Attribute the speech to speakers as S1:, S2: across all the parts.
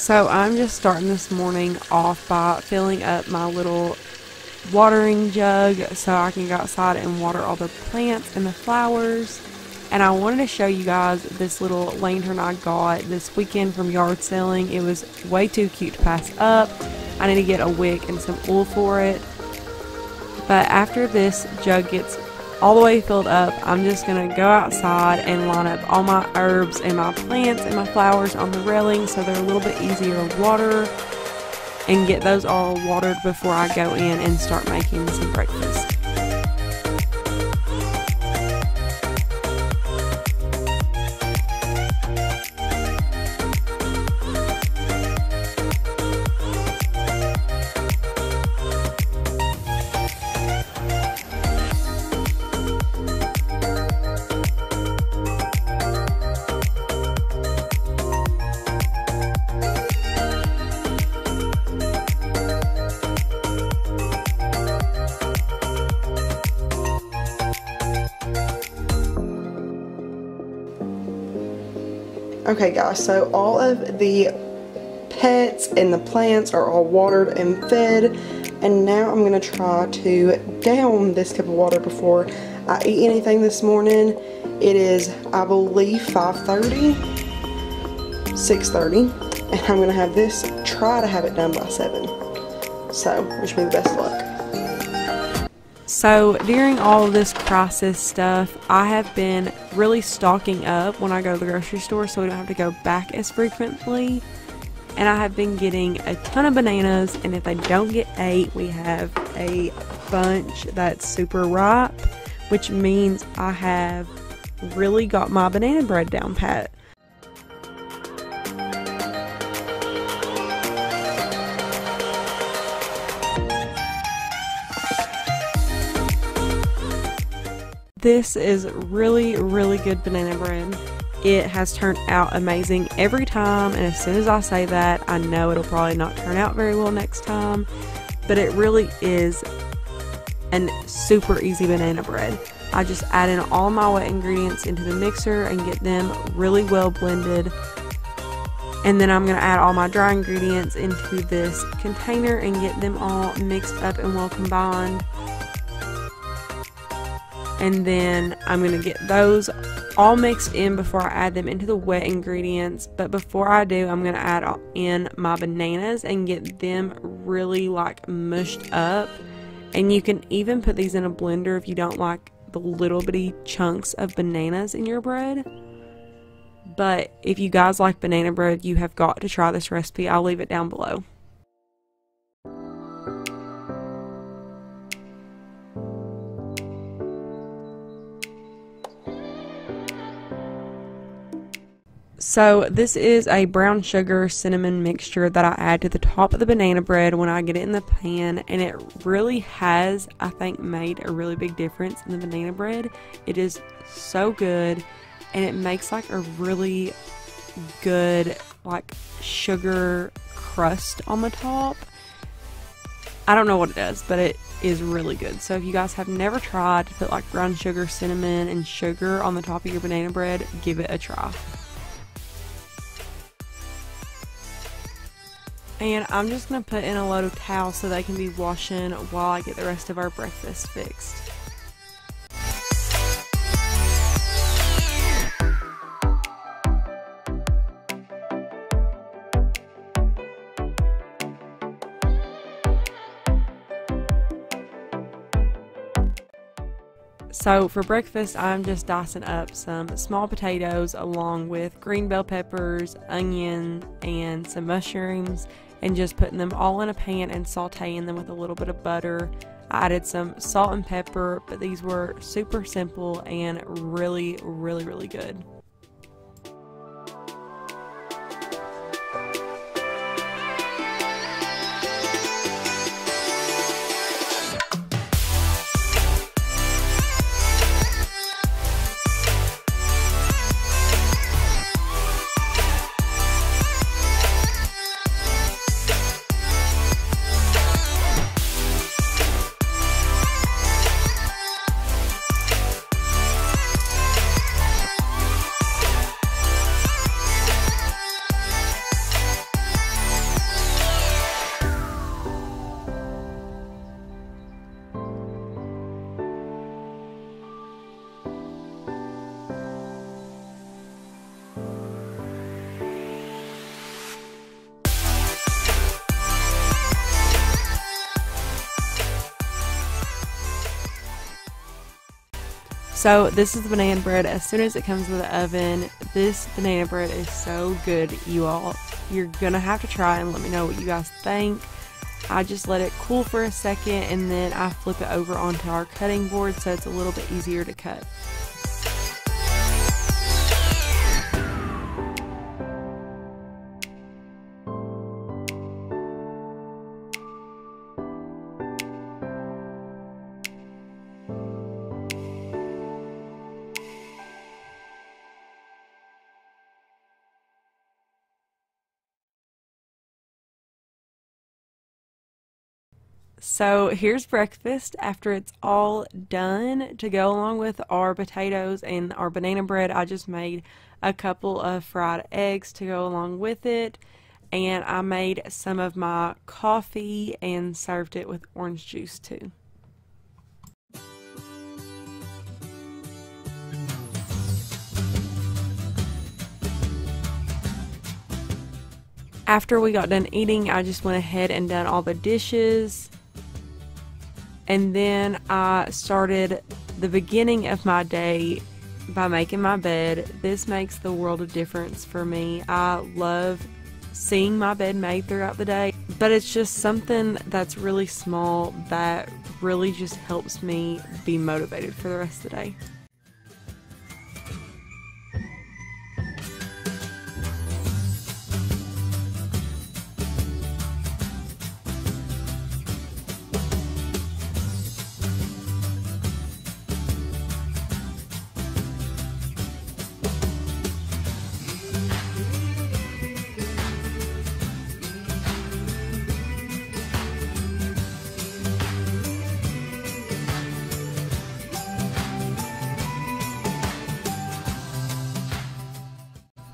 S1: So I'm just starting this morning off by filling up my little watering jug so I can go outside and water all the plants and the flowers. And I wanted to show you guys this little lantern I got this weekend from yard selling. It was way too cute to pass up. I need to get a wick and some oil for it. But after this jug gets all the way filled up, I'm just going to go outside and line up all my herbs and my plants and my flowers on the railing so they're a little bit easier to water, and get those all watered before I go in and start making some breakfast. Okay guys, so all of the pets and the plants are all watered and fed, and now I'm going to try to down this cup of water before I eat anything this morning. It is, I believe, 5:30, 6:30, and I'm going to have this, try to have it done by 7. So, wish me the best luck. So during all of this crisis stuff, I have been really stocking up when I go to the grocery store so we don't have to go back as frequently. And I have been getting a ton of bananas, and if I don't get 8, we have a bunch that's super ripe, which means I have really got my banana bread down pat. This is really, really good banana bread. It has turned out amazing every time, and as soon as I say that, I know it'll probably not turn out very well next time, but it really is a super easy banana bread. I just add in all my wet ingredients into the mixer and get them really well blended, and then I'm going to add all my dry ingredients into this container and get them all mixed up and well combined. And then I'm going to get those all mixed in before I add them into the wet ingredients. But before I do, I'm going to add in my bananas and get them really like mushed up. And you can even put these in a blender if you don't like the little bitty chunks of bananas in your bread. But if you guys like banana bread, you have got to try this recipe. I'll leave it down below. So this is a brown sugar cinnamon mixture that I add to the top of the banana bread when I get it in the pan, and it really has, I think, made a really big difference in the banana bread. It is so good, and it makes like a really good like sugar crust on the top. I don't know what it does, but it is really good. So if you guys have never tried to put like brown sugar, cinnamon, and sugar on the top of your banana bread, give it a try. And I'm just going to put in a load of towels so they can be washing while I get the rest of our breakfast fixed. So for breakfast, I'm just dicing up some small potatoes along with green bell peppers, onion, and some mushrooms, and just putting them all in a pan and sauteing them with a little bit of butter. I added some salt and pepper, but these were super simple and really, really, really good. So this is the banana bread. As soon as it comes to the oven, this banana bread is so good, you all. You're gonna have to try and let me know what you guys think. I just let it cool for a second and then I flip it over onto our cutting board so it's a little bit easier to cut. So here's breakfast after it's all done. To go along with our potatoes and our banana bread, I just made a couple of fried eggs to go along with it, and I made some of my coffee and served it with orange juice too. After we got done eating, I just went ahead and done all the dishes. And then I started the beginning of my day by making my bed. This makes the world of difference for me. I love seeing my bed made throughout the day, but it's just something that's really small that really just helps me be motivated for the rest of the day.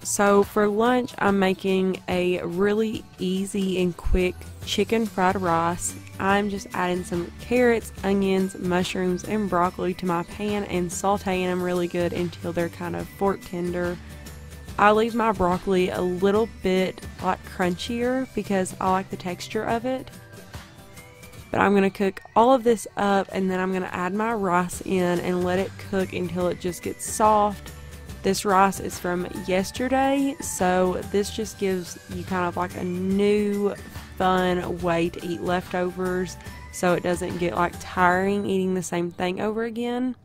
S1: So for lunch, I'm making a really easy and quick chicken fried rice. I'm just adding some carrots, onions, mushrooms, and broccoli to my pan and sauteing them really good until they're kind of fork tender. I leave my broccoli a little bit like crunchier because I like the texture of it. But I'm going to cook all of this up and then I'm going to add my rice in and let it cook until it just gets soft. This rice is from yesterday, so this just gives you kind of like a new fun way to eat leftovers so it doesn't get like tiring eating the same thing over again.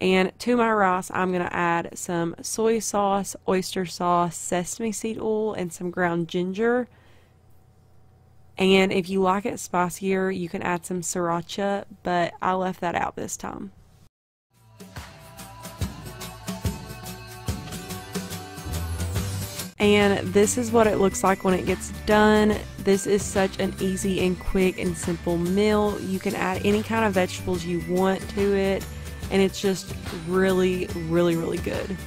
S1: And to my rice, I'm going to add some soy sauce, oyster sauce, sesame seed oil, and some ground ginger. And if you like it spicier, you can add some sriracha, but I left that out this time. And this is what it looks like when it gets done. This is such an easy and quick and simple meal. You can add any kind of vegetables you want to it, and it's just really, really, really good.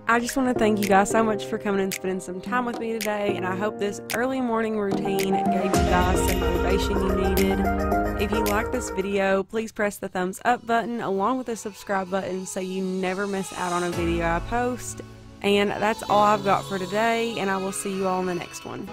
S1: I just want to thank you guys so much for coming and spending some time with me today, and I hope this early morning routine gave you guys some motivation you needed. If you like this video, please press the thumbs up button along with the subscribe button so you never miss out on a video I post. And that's all I've got for today, and I will see you all in the next one.